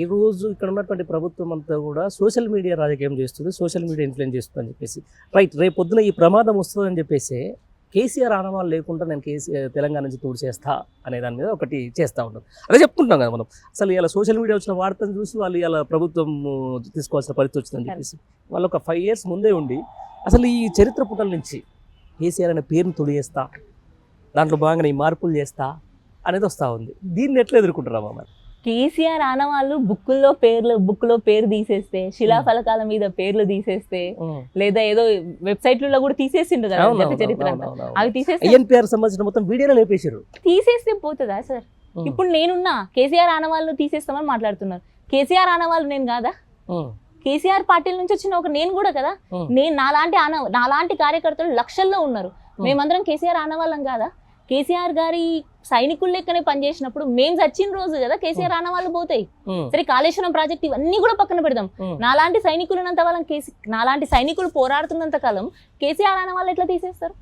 ఈ రోజు ఇక్కడ ఉన్నటువంటి ప్రభుత్వం అంతా కూడా సోషల్ మీడియా రాజకీయం చేస్తుంది, సోషల్ మీడియా ఇన్ఫ్లుయెన్స్ చేస్తుంది అని చెప్పేసి. రైట్, రేపు పొద్దున ఈ ప్రమాదం వస్తుందని చెప్పేసి కేసీఆర్ ఆనవాళ్ళు లేకుండా నేను తెలంగాణ నుంచి చేస్తా అనే దాని మీద ఒకటి చేస్తూ ఉంటాం. అదే చెప్పుకుంటాం కదా మనం. అసలు ఇలా సోషల్ మీడియా వచ్చిన వార్తను చూసి వాళ్ళు ఇలా ప్రభుత్వం తీసుకోవాల్సిన పరిస్థితి వచ్చిందని చెప్పేసి వాళ్ళు ఒక 5 years ముందే ఉండి అసలు ఈ చరిత్ర పుటల నుంచి కేసీఆర్ అనే పేరును తొలిచేస్తా, దాంట్లో భాగంగా ఈ మార్పులు చేస్తా అనేది వస్తూ ఉంది. దీన్ని ఎట్లా ఎదుర్కొంటారా మరి? కేసీఆర్ ఆనవాళ్ళు బుక్లో పేరు తీసేస్తే, శిలాఫలకాల మీద పేర్లు తీసేస్తే, లేదా ఏదో వెబ్సైట్లలో కూడా తీసేసిండు కదా చరిత్ర అవి తీసేసి సంబంధించిన మొత్తం వీడియోలో లేపేశారు. తీసేస్తే పోతుందా సార్? ఇప్పుడు నేనున్నా కేసీఆర్ ఆనవాళ్ళు తీసేస్తామని మాట్లాడుతున్నారు. కేసీఆర్ ఆనవాళ్ళు నేను కాదా? కేసీఆర్ పార్టీల నుంచి వచ్చిన ఒక నేను కూడా కదా. నేను నాలాంటి కార్యకర్తలు లక్షల్లో ఉన్నారు. మేమందరం కేసీఆర్ ఆనవాళ్ళం కాదా? కేసీఆర్ గారి సైనికుల లెక్కనే పనిచేసినప్పుడు మేము చచ్చిన రోజు కదా కేసీఆర్ ఆనవాళ్ళు పోతాయి. సరే, కాళేశ్వరం ప్రాజెక్ట్ ఇవన్నీ కూడా పక్కన పెడదాం. నాలాంటి సైనికులు పోరాడుతున్నంత కాలం కేసీఆర్ ఆనవాళ్ళు ఎట్లా తీసేస్తారు?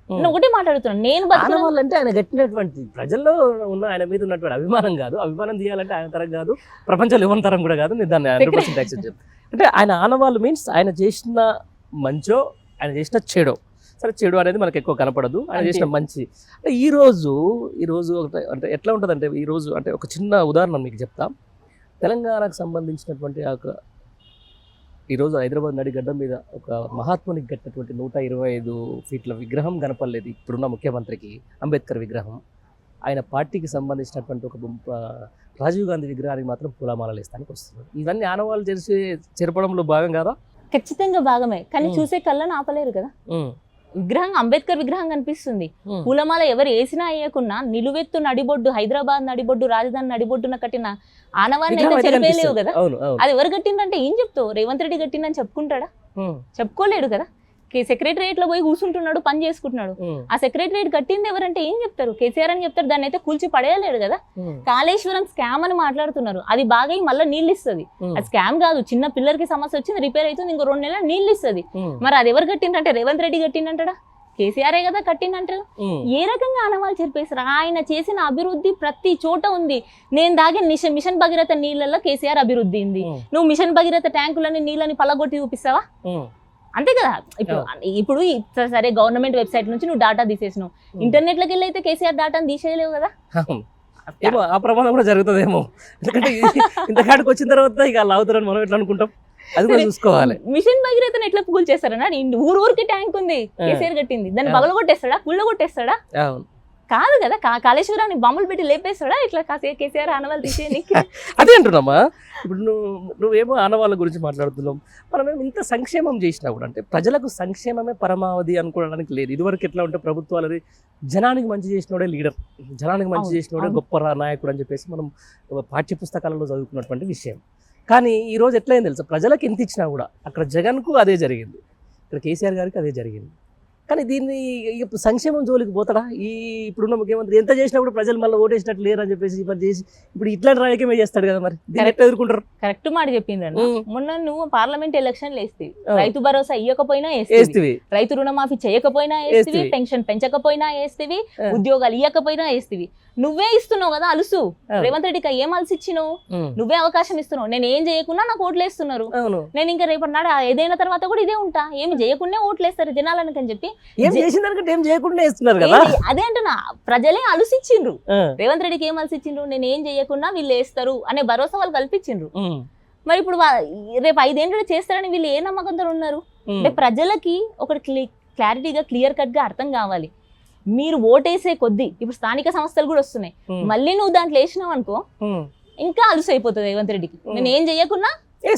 నేను ఒకటే మాట్లాడుతున్నాను. నేను అంటే ఆయన కట్టినటువంటి ప్రజల్లో ఉన్న ఆయన మీద ఉన్నటువంటి అభిమానం కాదు. అభిమానం తీయాలంటే ఆయన తరం కాదు, ప్రపంచంలో ఎవరి తరం కూడా కాదు. నేను దాన్ని 100% యాక్సెప్ట్ చేస్తాను. అంటే ఆయన ఆనవాళ్ళు మీన్స్ ఆయన చేసిన మంచో, ఆయన చేసిన చెడో. సరే, చెడు అనేది మనకు ఎక్కువ కనపడదు, ఆయన చేసిన మంచి. అంటే ఈరోజు అంటే ఎట్లా ఉంటుందంటే, ఈరోజు అంటే ఒక చిన్న ఉదాహరణ మీకు చెప్తాం. తెలంగాణకు సంబంధించినటువంటి ఈరోజు హైదరాబాద్ నడిగడ్డ మీద ఒక మహాత్మునికి కట్టినటువంటి 125 feet విగ్రహం కనపడలేదు ఇప్పుడున్న ముఖ్యమంత్రికి, అంబేద్కర్ విగ్రహం. ఆయన పార్టీకి సంబంధించినటువంటి ఒక రాజీవ్ గాంధీ విగ్రహానికి మాత్రం పూలమాలలు వేస్తానికి వస్తున్నారు. ఇవన్నీ ఆనవాళ్ళు చేసి చెరపడంలో భాగం కాదా? ఖచ్చితంగా భాగమే, కానీ చూసే కళ్ళను ఆపలేరు కదా. విగ్రహం, అంబేద్కర్ విగ్రహం కనిపిస్తుంది. పూలమాల ఎవరు వేసినా వేయకున్నా నిలువెత్తు నడిబొడ్డు, హైదరాబాద్ నడిబొడ్డు, రాజధాని నడిబొడ్డున కట్టిన ఆనవాన్ని అయితే చెరిపేయలేవు కదా. అది ఎవరు కట్టిందంటే ఏం చెప్తావు? రేవంత్ రెడ్డి కట్టిందని చెప్పుకుంటాడా? చెప్పుకోలేడు కదా. సెక్రటరియట్ లో పోయి కూర్చుంటున్నాడు, పని చేసుకుంటున్నాడు. ఆ సెక్రటరియట్ కట్టింది ఎవరంటే ఏం చెప్తారు? కేసీఆర్ అని చెప్తారు. దాన్ని అయితే కూల్చి పడేయలేడు కదా. కాళేశ్వరం స్కామ్ అని మాట్లాడుతున్నారు. అది బాగా మళ్ళీ నీళ్ళు ఇస్తుంది. అది స్కామ్ కాదు, చిన్న పిల్లలకి సమస్య వచ్చింది, రిపేర్ అవుతుంది, ఇంకో 2 నెలలు నీళ్ళు ఇస్తుంది. మరి అది ఎవరు కట్టిందంటే రేవంత్ రెడ్డి కట్టిందంటాడా? కేసీఆరే కదా కట్టిందంటారు. ఏ రకంగా ఆనవాళ్ళు చెరిపేశారు? ఆయన చేసిన అభివృద్ధి ప్రతి చోట ఉంది. నేను దాగే మిషన్ భగీరథ నీళ్ళల్లో కేసీఆర్ అభివృద్ధి ఉంది. నువ్వు మిషన్ భగీరథ ట్యాంకులని నీళ్ళని పలగొట్టి చూపిస్తావా? అంతే కదా. ఇప్పుడు సరే, గవర్నమెంట్ వెబ్సైట్ నుంచి నువ్వు డాటా తీసేసినావు, ఇంటర్నెట్ లోకి వెళ్ళి అయితే కేసీఆర్ డాటాను తీసేయలేవు కదా. ఆ ప్రమాదం కూడా జరుగుతుందేమో, ఎందుకంటే ఇంతకాడికి వచ్చిన తర్వాత ఇక అలా అవుతారని మనం ఎట్లా అనుకుంటాం, అది కూడా చూసుకోవాలి. మిషన్ భగీరథను ఎట్లా కూల్ చేస్తారన్నా? ఊరికి ట్యాంక్ ఉంది, కేసీఆర్ కట్టింది, దాన్ని పగల కొట్టేస్తాడా, కుళ్ళ కొట్టేస్తాడా? కాదు కదా. కాళేశ్వరాన్ని బాంబులు పెట్టి లేపేస్తాడా ఇట్లా కేసీఆర్ ఆనవాళ్ళు తీసేయడానికి? అదే అంటున్నామా. ఇప్పుడు నువ్వేమో ఆనవాళ్ళ గురించి మాట్లాడుతున్నాం. మనమేమో ఇంత సంక్షేమం చేసినా కూడా, అంటే ప్రజలకు సంక్షేమమే పరమావధి అనుకోవడానికి లేదు. ఇదివరకు ఎట్లా ఉంటే ప్రభుత్వాలని జనానికి మంచి చేసినోడే లీడర్, జనానికి మంచి చేసినోడే గొప్ప నాయకుడు అని చెప్పేసి మనం పాఠ్య పుస్తకాలలో చదువుకున్నటువంటి విషయం. కానీ ఈరోజు ఎట్లయింది తెలుసా? ప్రజలకు ఎంత ఇచ్చినా కూడా అక్కడ జగన్కు అదే జరిగింది, ఇక్కడ కేసీఆర్ గారికి అదే జరిగింది. కానీ దీన్ని సంక్షేమం జోలికి పోతాడా? ఇప్పుడున్న ముఖ్యమంత్రి ఎంత చేసినా కూడా ప్రజలు మళ్ళీ ఓటేసినట్టు లేరు అని చెప్పేసి ఇప్పుడు ఇట్లాంటి రాజకీయమే చేస్తాడు కదా. మరి దీన్ని ఎట్లా ఎదుర్కొంటారు? కరెక్ట్ మాట చెప్పిండ్రు. మొన్న నువ్వు పార్లమెంట్ ఎలక్షన్లు వేస్తేవి, రైతు భరోసా ఇవ్వకపోయినా వేస్తేవి, రైతు రుణమాఫీ చేయకపోయినా వేస్తేవి, పెన్షన్ పెంచకపోయినా వేస్తేవి, ఉద్యోగాలు ఇవ్వకపోయినా వేస్తేవి. నువ్వే ఇస్తున్నావు కదా అలుసు. రేవంత్ రెడ్డికి ఏం అలసి ఇచ్చినావు? నువ్వే అవకాశం ఇస్తున్నావు. నేను ఏం చేయకుండా నాకు ఓట్లు వేస్తున్నారు, నేను ఇంకా రేపటి నాడు ఏదైనా తర్వాత కూడా ఇదే ఉంటా, ఏమి చేయకుండా ఓట్లు వేస్తారు జనాలకి అని చెప్పి అదే అంటున్నా. ప్రజలే అలుసిచ్చిండ్రు. రేవంత్ రెడ్డికి ఏం అలసిచ్చిండ్రు? నేను ఏం చేయకుండా వీళ్ళు వేస్తారు అనే భరోసా వాళ్ళు కల్పించిండ్రు. మరి ఇప్పుడు రేపు 5 ఏళ్ళు చేస్తారని వీళ్ళు ఏ నమ్మకంతో ఉన్నారు? అంటే ప్రజలకి ఒకటి క్లారిటీగా క్లియర్ కట్ గా అర్థం కావాలి. మీరు ఓటేసే కొద్దీ ఇప్పుడు స్థానిక సంస్థలు కూడా వస్తున్నాయి, మళ్ళీ నువ్వు దాంట్లో వేసినావు అనుకో ఇంకా అలుసు అయిపోతుంది రేవంత్ రెడ్డికి. నేను ఏం చేయకున్నా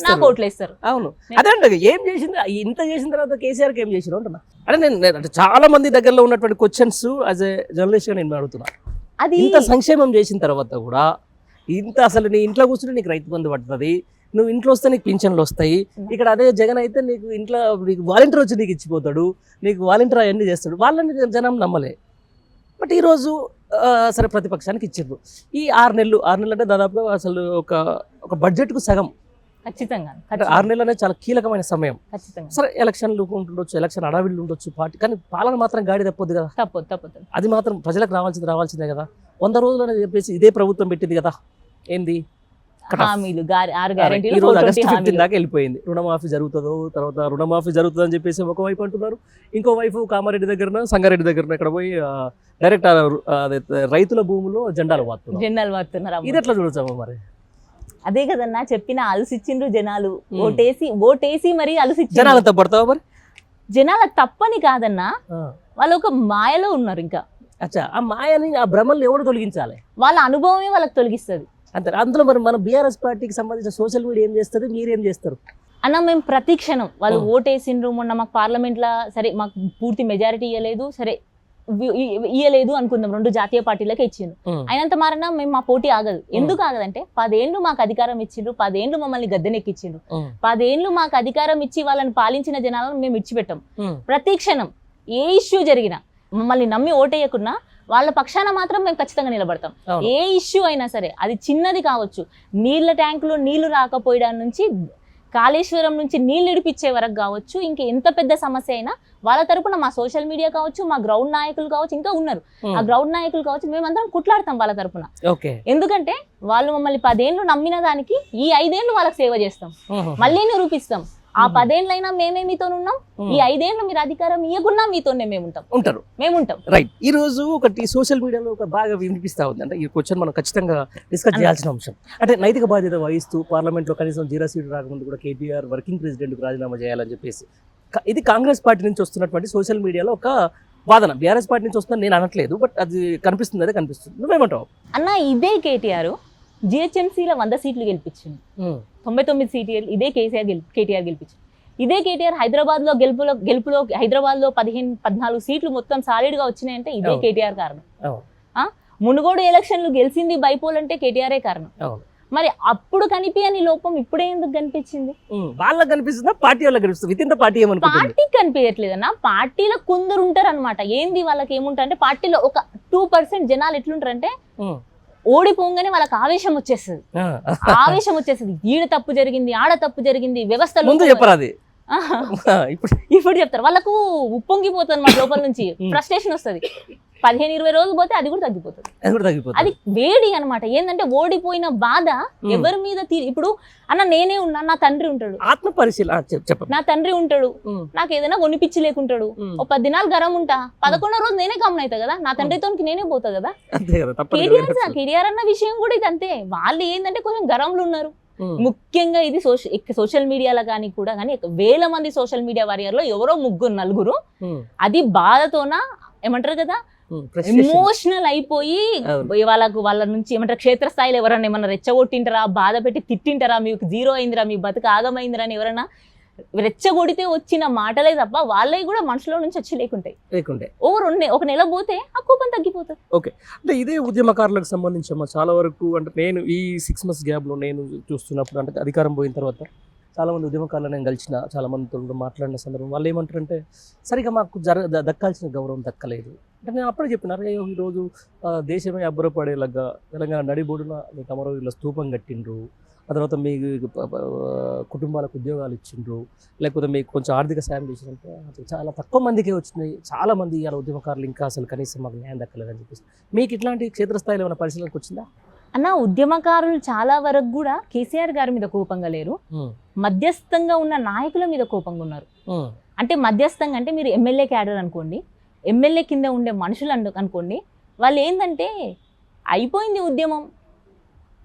నాకు ఓట్లు వేస్తారు. అవును, అదే అంటే ఏం చేసింది, ఇంత చేసిన తర్వాత కేసీఆర్కి ఏం చేసినావు అంటున్నా. అంటే నేను చాలా మంది దగ్గరలో ఉన్నటువంటి క్వశ్చన్స్ యాజ్ ఏ జర్నలిస్ట్ గా నేను అడుగుతున్నా. అది ఇంత సంక్షేమం చేసిన తర్వాత కూడా ఇంత అసలు నీ ఇంట్లో కూర్చుంటే నీకు రైతు బంధు పడుతుంది, నువ్వు ఇంట్లో వస్తే నీకు పింఛన్లు వస్తాయి. ఇక్కడ అదే జగన్ అయితే నీకు ఇంట్లో నీకు వాలంటీర్ వచ్చి నీకు ఇచ్చిపోతాడు, నీకు వాలంటీర్ అవన్నీ చేస్తాడు. వాళ్ళని జనం నమ్మలే. బట్ ఈరోజు సరే ప్రతిపక్షానికి ఇచ్చారు. ఈ 6 నెలలు అంటే దాదాపుగా అసలు ఒక బడ్జెట్కు సగం. ఖచ్చితంగా 6 నెలలు అనేది చాలా కీలకమైన సమయం. సరే, ఎలక్షన్లు ఉంటుండొచ్చు, ఎలక్షన్ అడవిళ్ళు ఉండొచ్చు, పార్టీ, కానీ పాలన మాత్రం గాడి తప్పొద్దు కదా. తప్పదు. అది మాత్రం ప్రజలకు రావాల్సిందే కదా. 100 రోజులు అని చెప్పేసి ఇదే ప్రభుత్వం పెట్టింది కదా. ఏంది హామీలు 6 ఈ గ్యారెంటీలు రోజు 420 ఆగస్టు 15 హామీలు. దాకా వెళ్ళిపోయింది. రుణమాఫీ జరుగుతుందో, తర్వాత రుణమాఫీ జరుగుతుందని చెప్పేసి ఒకవైపు అంటున్నారు, ఇంకోవైపు కామారెడ్డి దగ్గర సంగారెడ్డి దగ్గర ఇక్కడ పోయి డైరెక్ట్ రైతుల భూములో జెండాలు వాడుతున్నారు. జెండాలు వాడుతున్నారు. ఇది ఎట్లా చూడొచ్చాము మరి? అదే కదన్నా చెప్పిన, అలసిచ్చిండ్రు జనాలు, ఓటేసి మరి అలసిచ్చిండ్రు. జనాలంతా పడతావా మరి? జనాల తప్పని కాదన్నా, వాళ్ళు ఒక మాయలో ఉన్నారు. ఇంకా అచ్చా, ఆ మాయని, ఆ భ్రమల్ని ఎవరు తొలగించాలి? వాళ్ళ అనుభవమే వాళ్ళకి తొలగిస్తుంది. అంతే. అందులో మరి మన బీఆర్ఎస్ పార్టీకి సంబంధించిన సోషల్ మీడియా ఏం చేస్తుంది, మీరేం చేస్తారు? అన్న మేము ప్రతి క్షణం వాళ్ళు ఓటేసిండ్రు, మొన్న మాకు పార్లమెంట్లో సరే మాకు పూర్తి మెజారిటీ ఇవ్వలేదు, సరే ఇయ్యలేదు అనుకుందాం, 2 జాతీయ పార్టీలకే ఇచ్చిండ్రు. అయినంత మారన్నా మేము మా పోటీ ఆగదు. ఎందుకు ఆగదంటే 10 ఏళ్ళు మాకు అధికారం ఇచ్చిండ్రు, 10 ఏళ్ళు మమ్మల్ని గద్దెనెక్కిచ్చిండ్రు, 10 ఏళ్ళు మాకు అధికారం ఇచ్చి వాళ్ళని పాలించిన జనాలను మేము ఇచ్చిపెట్టాం. ప్రతి క్షణం ఏ ఇష్యూ జరిగినా మమ్మల్ని నమ్మి ఓటేయకున్నా వాళ్ళ పక్షాన మాత్రం మేము ఖచ్చితంగా నిలబడతాం. ఏ ఇష్యూ అయినా సరే, అది చిన్నది కావచ్చు, నీళ్ళ ట్యాంకులో నీళ్లు రాకపోయడం నుంచి కాళేశ్వరం నుంచి నీళ్ళు ఇడిపించే వరకు కావచ్చు, ఇంకా ఎంత పెద్ద సమస్య అయినా వాళ్ళ తరపున మా సోషల్ మీడియా కావచ్చు, మా గ్రౌండ్ నాయకులు కావచ్చు, ఇంకా ఉన్నారు ఆ గ్రౌండ్ నాయకులు కావచ్చు, మేమందరం కుట్లాడతాం వాళ్ళ తరపున. ఎందుకంటే వాళ్ళు మమ్మల్ని 10 ఏళ్ళు నమ్మిన దానికి ఈ 5 ఏళ్ళు వాళ్ళకి సేవ చేస్తాం, మళ్ళీ నిరూపిస్తాం. ఆ 10 ఏళ్ళైనా మేమే మీతో ఉన్నాం, ఈ 5 ఏళ్ళు మీరు అధికారం ఇవ్వకున్నా మీతోనే మేముంటాం. రైట్. ఈ రోజు ఒకటి సోషల్ మీడియాలో ఒక బాగా వినిపిస్తా ఉంది, అంటే ఈ క్వశ్చన్ మనం ఖచ్చితంగా డిస్కస్ చేయాల్సిన అంశం. అంటే నైతిక బాధ్యత వహిస్తూ పార్లమెంట్ లో కనీసం 0 సీటు రాకముందు కూడా కేటీఆర్ వర్కింగ్ ప్రెసిడెంట్ రాజీనామా చేయాలని చెప్పేసి ఇది కాంగ్రెస్ పార్టీ నుంచి వస్తున్నటువంటి సోషల్ మీడియాలో ఒక వాదన. బీఆర్ఎస్ పార్టీ నుంచి వస్తుందని నేను అనట్లేదు, బట్ అది కనిపిస్తుంది, అదే కనిపిస్తుంది. నువ్వేమంటావు? అన్న ఇదే కేటీఆర్ జిహెచ్ఎంసీలో 100 సీట్లు గెలిపించింది, 99 సీట్లు ఇదే కేటీఆర్ గెలిపించింది. ఇదే కేటీఆర్ హైదరాబాద్ లో గెలుపులో హైదరాబాద్ లో 14 సీట్లు మొత్తం సాలిడ్ గా వచ్చినాయంటే ఇదే కేటీఆర్ కారణం. మునుగోడు ఎలక్షన్లు గెలిచింది బైపోల్ అంటే కేటీఆరే కారణం. మరి అప్పుడు కనిపించని లోపం ఇప్పుడే ఎందుకు కనిపించింది? వాళ్ళకి కనిపిస్తుందా, పార్టీ వాళ్ళకి కనిపిస్తుంది? విత్ ఇన్ ద పార్టీ పార్టీకి కనిపించట్లేదన్నా, పార్టీలో కొందరు ఉంటారు అనమాట. ఏంది వాళ్ళకి ఏముంటారు అంటే, పార్టీలో ఒక 2% జనాలు ఎట్లుంటారంటే ఓడిపోగానే వాళ్ళకి ఆవేశం వచ్చేస్తుంది, ఈడ తప్పు జరిగింది, ఆడ తప్పు జరిగింది, వ్యవస్థలో ఇప్పుడు చెప్తారు. వాళ్ళకు ఉప్పొంగిపోతుంది అన్నమాట, లోపల నుంచి ఫ్రస్ట్రేషన్ వస్తుంది. 15-20 రోజులు పోతే అది కూడా తగ్గిపోతుంది. అది వేడి అనమాట. ఏంటంటే ఓడిపోయిన బాధ ఎవరి మీద ఇప్పుడు అన్న నేనే ఉన్నా, నా తండ్రి ఉంటాడు, ఆత్మ పరిశీలన, నా తండ్రి ఉంటాడు, నాకు ఏదైనా కొనిపించి లేకుంటాడు, ఒక 10 దినాలు గరం ఉంటా, 11వ రోజు నేనే కామన్ అవుతా కదా, నా తండ్రితో నేనే పోతా కదా. కేటీఆర్ అన్న విషయం కూడా ఇది అంతే. వాళ్ళు ఏంటంటే కొంచెం గరంలో ఉన్నారు. ముఖ్యంగా ఇది సోషల్ మీడియాలో కానీ కూడా కానీ వేల మంది సోషల్ మీడియా వారియర్లో ఎవరో 3-4 అది బాధతోన ఏమంటారు కదా, ఎమోషనల్ అయిపోయి వాళ్ళ నుంచి ఏమంటారు, క్షేత్రస్థాయిలో ఎవరన్నా ఏమన్నా రెచ్చగొట్టింటారా, బాధ పెట్టి తిట్టింటారా, మీకు 0 అయిందిరా, మీ బతుకు ఆగమైందిరా అని ఎవరన్నా రెచ్చగొడితే వచ్చిన మాటలే తప్ప వాళ్ళవి కూడా మనసులో నుంచి వచ్చి లేకుంటాయి. ఒక నెల పోతే ఆ కోపం తగ్గిపోతుంది. ఓకే. అంటే ఇదే ఉద్యమకారులకు సంబంధించి చాలా వరకు, అంటే నేను ఈ 6 months గ్యాప్లో నేను చూస్తున్నప్పుడు, అంటే అధికారం పోయిన తర్వాత చాలామంది ఉద్యమకారులు నేను కలిసిన, చాలా మందితో మాట్లాడిన సందర్భం వాళ్ళు ఏమంటారంటే, సరిగా మాకు దక్కాల్సిన గౌరవం దక్కలేదు. అంటే నేను అప్పుడే చెప్పినారు, ఈరోజు దేశమే అబ్బురపడేలాగా తెలంగాణ నడిబొడున మీకు అమరవీరుల స్తూపం కట్టిండ్రు, ఆ తర్వాత మీకు కుటుంబాలకు ఉద్యోగాలు ఇచ్చిండ్రు, లేకపోతే మీకు కొంచెం ఆర్థిక సాయం చేసినంటే చాలా తక్కువ మందికే వచ్చినాయి. చాలా మంది ఇవాళ ఉద్యమకారులు ఇంకా అసలు కనీసం మాకు న్యాయం దక్కలేదని చెప్పేసి, మీకు ఇట్లాంటి క్షేత్రస్థాయిలో ఏమైనా పరిశీలనకు వచ్చిందా? అన్న ఉద్యమకారులు చాలా వరకు కూడా కేసీఆర్ గారి మీద కోపంగా లేరు, మధ్యస్థంగా ఉన్న నాయకుల మీద కోపంగా ఉన్నారు. అంటే మధ్యస్థంగా అంటే మీరు ఎమ్మెల్యే క్యాడర్ అనుకోండి, ఎమ్మెల్యే కింద ఉండే మనుషులు అనుకోండి, వాళ్ళు ఏంటంటే అయిపోయింది ఉద్యమం,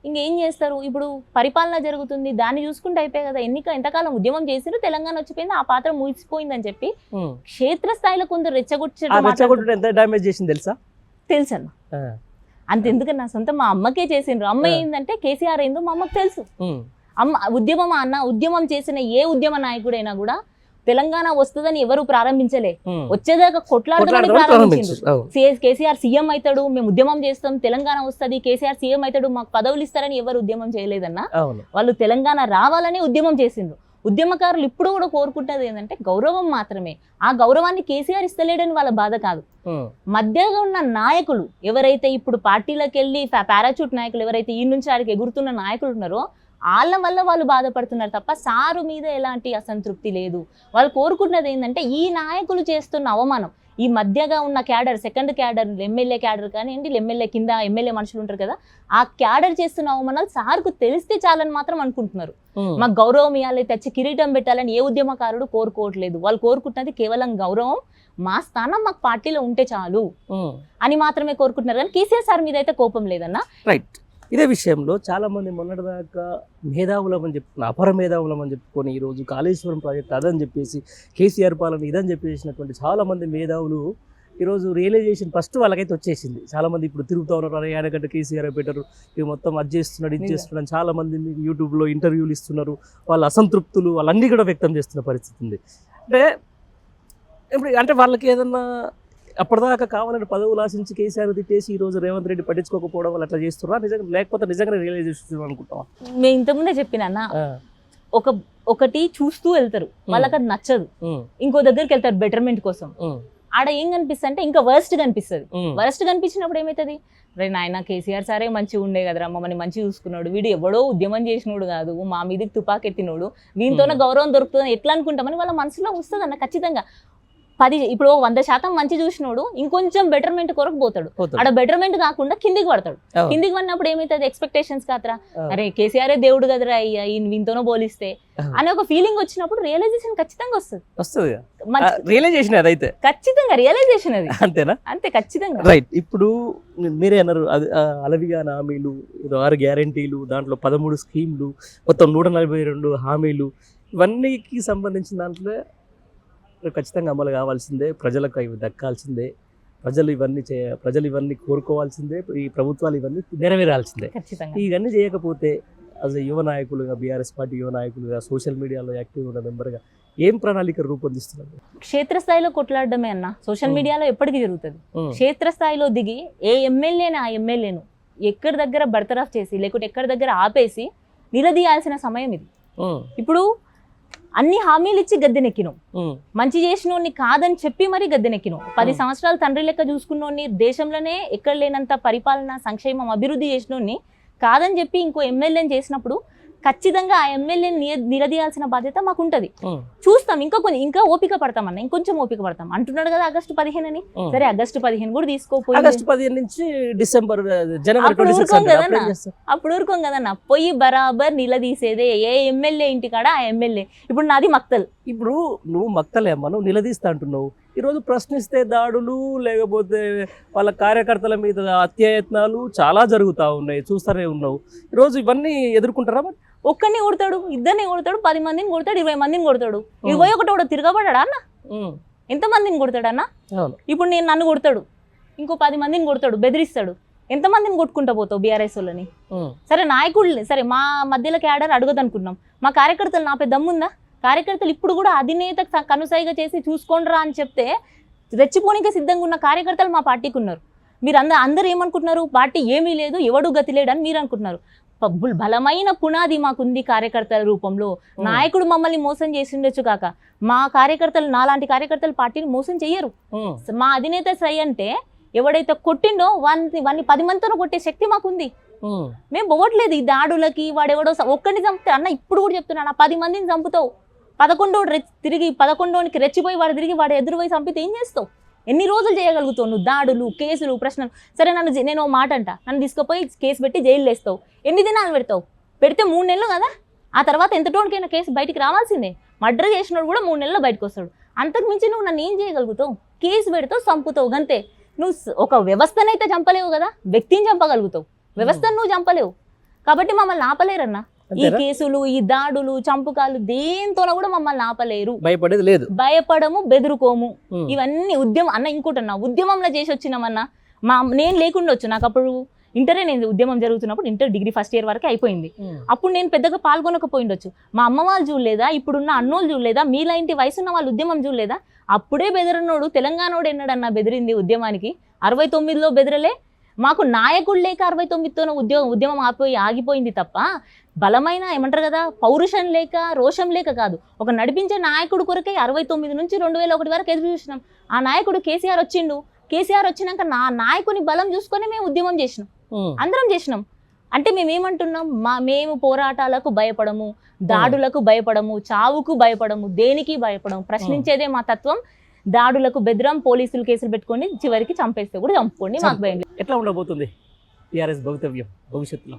ఇంకేం చేస్తారు, ఇప్పుడు పరిపాలన జరుగుతుంది, దాన్ని చూసుకుంటే అయిపోయి కదా, ఎంతకాలం ఉద్యమం చేసిరు, తెలంగాణ వచ్చిపోయింది, ఆ పాత్ర ముగిసిపోయిందని చెప్పి క్షేత్రస్థాయిలో కొందరు రెచ్చగొట్టి తెలుసన్న. అంతెందుకన్నా సొంత మా అమ్మకే చేసిండ్రు. అమ్మ ఏంటంటే కేసీఆర్ ఏందో మా అమ్మకు తెలుసు. ఉద్యమం చేసిన ఏ ఉద్యమ నాయకుడైనా కూడా తెలంగాణ వస్తుందని ఎవరు ప్రారంభించలే, వచ్చేదాకా కొట్లాడుతూ ప్రారంభించారు. కేసీఆర్ సీఎం అవుతాడు, మేము ఉద్యమం చేస్తాం, తెలంగాణ వస్తుంది, కేసీఆర్ సీఎం అవుతాడు, మాకు పదవులు ఇస్తారని ఎవరు ఉద్యమం చేయలేదన్నా. వాళ్ళు తెలంగాణ రావాలని ఉద్యమం చేసిండ్రు. ఉద్యమకారులు ఇప్పుడు కూడా కోరుకుంటది ఏంటంటే గౌరవం మాత్రమే. ఆ గౌరవాన్ని కేసీఆర్ ఇస్తలేడని వాళ్ళ బాధ కాదు. మధ్యలో ఉన్న నాయకులు ఎవరైతే ఇప్పుడు పార్టీలకు వెళ్ళి పారాచూట్ నాయకులు ఎవరైతే ఈ నుంచి ఆడికి ఎగురుతున్న నాయకులు ఉన్నారో వాళ్ళ వల్ల వాళ్ళు బాధపడుతున్నారు తప్ప సారు మీద ఎలాంటి అసంతృప్తి లేదు. వాళ్ళు కోరుకున్నది ఏంటంటే ఈ నాయకులు చేస్తున్న అవమానం, ఈ మధ్యగా ఉన్న cadre, second cadre, MLA cadre కానివ్వండి, ఎమ్మెల్యే కింద ఎమ్మెల్యే మనుషులు ఉంటారు కదా, ఆ క్యాడర్ చేస్తున్న అవమానాలు సార్కు తెలిస్తే చాలని మాత్రం అనుకుంటున్నారు. మాకు గౌరవం ఇవ్వాలి, తెచ్చి కిరీటం పెట్టాలని ఏ ఉద్యమకారుడు కోరుకోవట్లేదు. వాళ్ళు కోరుకుంటున్నది కేవలం గౌరవం, మా స్థానం మాకు పార్టీలో ఉంటే చాలు అని మాత్రమే కోరుకుంటున్నారు. కానీ కేసీఆర్ సార్ మీద అయితే కోపం లేదన్నా. రైట్. ఇదే విషయంలో చాలా మంది మొన్నటిదాకా మేధావులం అని చెప్పుకుని, అపర మేధావులం అని చెప్పుకొని ఈరోజు కాళేశ్వరం ప్రాజెక్ట్ అదని చెప్పేసి, కేసీఆర్ పాలన ఇదని చెప్పేసినటువంటి చాలా మంది మేధావులు ఈరోజు రియలైజేషన్ ఫస్ట్ వాళ్ళకైతే వచ్చేసింది. చాలా మంది ఇప్పుడు తిరుగుతూ ఉన్నారు, అరే ఆయనకంటే కేసీఆర్ బెటర్, ఇవి మొత్తం అది చేస్తున్నాడు ఇది చేస్తున్నాడు అని చాలా మంది మీకు యూట్యూబ్లో ఇంటర్వ్యూలు ఇస్తున్నారు. వాళ్ళ అసంతృప్తులు వాళ్ళన్నీ కూడా వ్యక్తం చేస్తున్న పరిస్థితి ఉంది. ఇప్పుడు అంటే వాళ్ళకి ఏదన్నా అప్పటిదాకా కావాలని పదవులు ఆశించి కేసీఆర్ తిట్టేసి ఈరోజు రేవంత్ రెడ్డి పట్టించుకోకపోవడం వల్ల అట్లా చేస్తున్నా నిజంగా, లేకపోతే నిజంగా రియలైజేషన్ అనుకుంటాం. మేము ఇంతకుముందే చెప్పినా, ఒకటి చూస్తూ వెళ్తారు, వాళ్ళకి అది నచ్చదు, ఇంకో దగ్గరికి వెళ్తారు బెటర్మెంట్ కోసం. ఆడ ఏం కనిపిస్తుంది అంటే ఇంకా వర్స్ట్ కనిపిస్తుంది. వర్స్ట్ కనిపించినప్పుడు ఏమవుతుంది, రే నాయన కేసీఆర్ సారే మంచిగా ఉండే కదరా, మమ్మల్ని మంచిగా చూసుకున్నాడు, వీడు ఎవడో ఉద్యమం చేసినోడు కాదు, మా మీదకి తుపాకెత్తినోడు, వీనితోనే గౌరవం దొరుకుతుంది ఎట్లా అనుకుంటామని వాళ్ళ మనసులో వస్తుంది అన్న. ఖచ్చితంగా ఇప్పుడు 100% మంచి చూసినోడు ఇంకొంచెం బెటర్మెంట్ కొరకు పోతాడు. ఆడ బెటర్మెంట్ కాకుండా కిందికి పడతాడు. కిందికి పడినప్పుడు ఏమైతుంది, ఎక్స్పెక్టేషన్స్ కాత్రా, అరే కేసీఆర్ దేవుడు కదరా అయ్యా వీనితోనో పోలిస్తే అనే ఒక ఫీలింగ్ వచ్చినప్పుడు రియలైజేషన్ ఖచ్చితంగా వస్తుంది. రియలైజేషన్ అదైతే ఖచ్చితంగా రియలైజేషన్ అది, అంతేనా? అంతే, ఖచ్చితంగా. రైట్. ఇప్పుడు మీరే అన్నారు అలవిగా హామీలు, 6 గ్యారంటీలు, దాంట్లో 13 స్కీమ్లు, మొత్తం 142 హామీలు, ఇవన్నీకి సంబంధించిన దాంట్లో ఖచ్చితంగా అమలు కావాల్సిందే, ప్రజలకు అవి దక్కాల్సిందే, ప్రజలు ఇవన్నీ కోరుకోవాల్సిందే, ఈ ప్రభుత్వాలు ఇవన్నీ నెరవేరాల్సిందే. ఇవన్నీ చేయకపోతే యాజ్ యువ నాయకులుగా, బీఆర్ఎస్ పార్టీ యువ నాయకులుగా, సోషల్ మీడియాలో యాక్టివ్ ఉన్న మెంబర్గా ఏం ప్రణాళిక రూపొందిస్తున్నారు? క్షేత్రస్థాయిలో కొట్లాడడమే అన్న. సోషల్ మీడియాలో ఎప్పటికీ జరుగుతుంది. క్షేత్రస్థాయిలో దిగి ఏ ఎమ్మెల్యేని ఆ ఎమ్మెల్యేను ఎక్కడి దగ్గర బర్తరఫ్ చేసి, లేకుంటే ఎక్కడి దగ్గర ఆపేసి నిలదీయాల్సిన సమయం ఇది. ఇప్పుడు అన్ని హామీలు ఇచ్చి గద్దెనెక్కినాం, మంచి చేసినోడిని కాదని చెప్పి మరీ గద్దెనెక్కినాం. 10 సంవత్సరాలు తండ్రి లెక్క చూసుకున్నోడిని, దేశంలోనే ఎక్కడ లేనంత పరిపాలన, సంక్షేమం, అభివృద్ధి చేసినోడిని కాదని చెప్పి ఇంకో ఎమ్మెల్యేని చేసినప్పుడు ఖచ్చితంగా ఆ ఎమ్మెల్యేని నిలదీయాల్సిన బాధ్యత మాకు ఉంటది. చూస్తాం, ఇంకా ఓపిక పడతామన్న, ఇంకొంచెం ఓపిక పడతాం అంటున్నాడు కదా ఆగస్టు 15 అని. సరే ఆగస్టు 15 కూడా తీసుకోపోయి ఆగస్టు 15 నుంచి డిసెంబర్, జనవరి అప్పుడు ఊరుకోం కదన్న. పోయి బరాబర్ నిలదీసేదే ఏ ఎమ్మెల్యే ఇంటికాడ ఆ ఎమ్మెల్యే. ఇప్పుడు నాది మక్తల్. ఇప్పుడు నువ్వు మక్తలేమ్మా, నువ్వు నిలదీస్తా అంటున్నావు. ఈరోజు ప్రశ్నిస్తే దాడులు, లేకపోతే వాళ్ళ కార్యకర్తల మీద హత్యాయత్నాలు చాలా జరుగుతూ ఉన్నాయి, చూస్తూనే ఉన్నావు. ఈరోజు ఇవన్నీ ఎదుర్కొంటారా? ఒక్కడిని కొడతాడు, ఇద్దరిని కొడతాడు, 10 మందిని కొడతాడు, 20 మందిని కొడతాడు. 21 కూడా తిరగబడ్డా అన్న? ఎంతమందిని కొడతాడన్నా? ఇప్పుడు నన్ను కొడతాడు, ఇంకో 10 మందిని కొడతాడు, బెదిరిస్తాడు. ఎంతమందిని కొట్టుకుంటా పోతావు బీఆర్ఎస్ వాళ్ళని? సరే నాయకుడు, సరే మా మధ్యలో క్యాడర్ అడగదనుకున్నాం, మా కార్యకర్తలు నాపే దమ్ముందా? కార్యకర్తలు ఇప్పుడు కూడా అధినేత కనుసైగా చేసి చూసుకోండిరా అని చెప్తే రెచ్చిపోనిక సిద్ధంగా ఉన్న కార్యకర్తలు మా పార్టీకి ఉన్నారు. మీరు అందరూ ఏమనుకుంటున్నారు, పార్టీ ఏమీ లేదు, ఎవడు గతి లేడని మీరు అనుకుంటున్నారు. బలమైన పునాది మాకుంది కార్యకర్తల రూపంలో. నాయకుడు మమ్మల్ని మోసం చేసి ఉండొచ్చు కాక, మా కార్యకర్తలు, నాలాంటి కార్యకర్తలు పార్టీని మోసం చెయ్యరు. మా అధినేత సై అంటే ఎవడైతే కొట్టిండో వాడిని 10 మందితో కొట్టే శక్తి మాకుంది. మేము పోవట్లేదు ఈ దాడులకి. వాడెవడో ఒక్కడిని చంపితే అన్న, ఇప్పుడు కూడా చెప్తున్నా, 10 మందిని చంపుతావు, 11కి రెచ్చిపోయి వాడు తిరిగి వాడు ఎదురుపోయి చంపితే ఏం చేస్తావు? ఎన్ని రోజులు చేయగలుగుతావు నువ్వు? దాడులు, కేసులు, ప్రశ్నలు. సరే నేను మాట అంట, నన్ను తీసుకుపోయి కేసు పెట్టి జైలు వేస్తావు. ఎన్ని దినాలు పెడతావు? పెడితే 3 నెలలు కదా. ఆ తర్వాత ఎంతటోనికైనా కేసు బయటికి రావాల్సిందే. మర్డర్ చేసినోడు కూడా 3 నెలల్లో బయటకు వస్తాడు. అంతకు మించి నువ్వు నన్ను ఏం చేయగలుగుతావు? కేసు పెడతావు, చంపుతావు, గంతే. నువ్వు ఒక వ్యవస్థనైతే చంపలేవు కదా, వ్యక్తిని చంపగలుగుతావు, వ్యవస్థను నువ్వు చంపలేవు. కాబట్టి మమ్మల్ని ఆపలేరన్నా. ఈ కేసులు, ఈ దాడులు, చంపుకాలు దేంతోనో కూడా మమ్మల్ని ఆపలేరు. భయపడేది లేదు, భయపడము, బెదురుకోము. ఇవన్నీ ఉద్యమం అన్న. ఇంకోటన్నా, ఉద్యమంలో చేసి వచ్చినామన్నా. నేను లేకుండా వచ్చు, నాకు అప్పుడు నేను ఉద్యమం జరుగుతున్నప్పుడు ఇంటర్ డిగ్రీ ఫస్ట్ ఇయర్ వరకు అయిపోయింది. అప్పుడు నేను పెద్దగా పాల్గొనకపోయిండొచ్చు. మా అమ్మ వాళ్ళు చూడలేదా, ఇప్పుడున్న అన్నోళ్ళు చూడలేదా, మీలాంటి వయసున్న వాళ్ళు ఉద్యమం చూడలేదా? అప్పుడే బెదిరినోడు తెలంగాణోడు ఎన్నడన్నా బెదిరింది ఉద్యమానికి? 69లో బెదిరలే. మాకు నాయకుడు లేక 69తోనే ఉద్యమం ఆగిపోయింది తప్ప, బలమైన ఏమంటారు కదా, పౌరుషం లేక, రోషం లేక కాదు. ఒక నడిపించే నాయకుడు కొరకే 69 నుంచి 2001 వరకు ఎదురు చూసినాం. ఆ నాయకుడు కేసీఆర్ వచ్చిండు. కేసీఆర్ వచ్చినాక నా నాయకుని బలం చూసుకొని మేము ఉద్యమం చేసినాం, అందరం చేసినాం. అంటే మేమేమంటున్నాం, మేము పోరాటాలకు భయపడము, దాడులకు భయపడము, చావుకు భయపడము, దేనికి భయపడము. ప్రశ్నించేదే మా తత్వం. దాడులకు బెదిరం, పోలీసులు కేసులు పెట్టుకొని చివరికి చంపేస్తే కూడా చంపుకోండి, మాకు భయం లేదు. ఎట్లా ఉండబోతుంది టీఆర్ఎస్ భవితవ్యం భవిష్యత్తులో?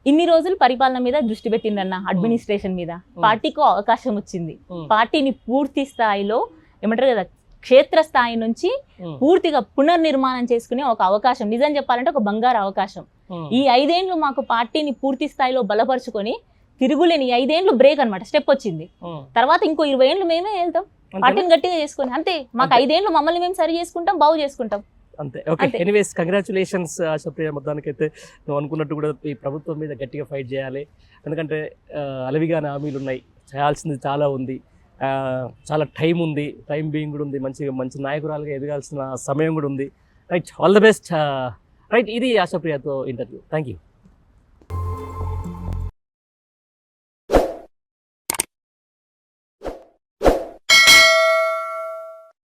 ఇన్ని రోజులు పరిపాలన మీద దృష్టి పెట్టిందన్న, అడ్మినిస్ట్రేషన్ మీద. పార్టీకి అవకాశం వచ్చింది, పార్టీని పూర్తి స్థాయిలో ఏమంటారు కదా క్షేత్రస్థాయి నుంచి పూర్తిగా పునర్నిర్మాణం చేసుకునే ఒక అవకాశం, నిజం చెప్పాలంటే ఒక బంగారు అవకాశం. ఈ 5 ఏళ్ళు మాకు పార్టీని పూర్తి స్థాయిలో బలపరుచుకొని తిరుగులేని 5 ఏళ్ళు బ్రేక్ అన్నమాట, స్టెప్ వచ్చింది. తర్వాత ఇంకో 20 ఏళ్ళు మేమే వెళ్తాం పార్టీని గట్టిగా చేసుకొని, అంతే. మాకు 5 ఏళ్ళు మమ్మల్ని మేము సరి చేసుకుంటాం, బాగు చేసుకుంటాం, అంతే. Okay, anyways congratulations Ashapriya. మొత్తానికైతే నువ్వు అనుకున్నట్టు కూడా ఈ ప్రభుత్వం మీద గట్టిగా ఫైట్ చేయాలి. ఎందుకంటే అలవిగానే హామీలు ఉన్నాయి, చేయాల్సింది చాలా ఉంది, చాలా టైం ఉంది, టైం బీయింగ్ కూడా ఉంది, మంచి నాయకురాలుగా ఎదగాల్సిన సమయం కూడా ఉంది. Right, all the best. Right, ఇది ఆశప్రియతో ఇంటర్వ్యూ. Thank you.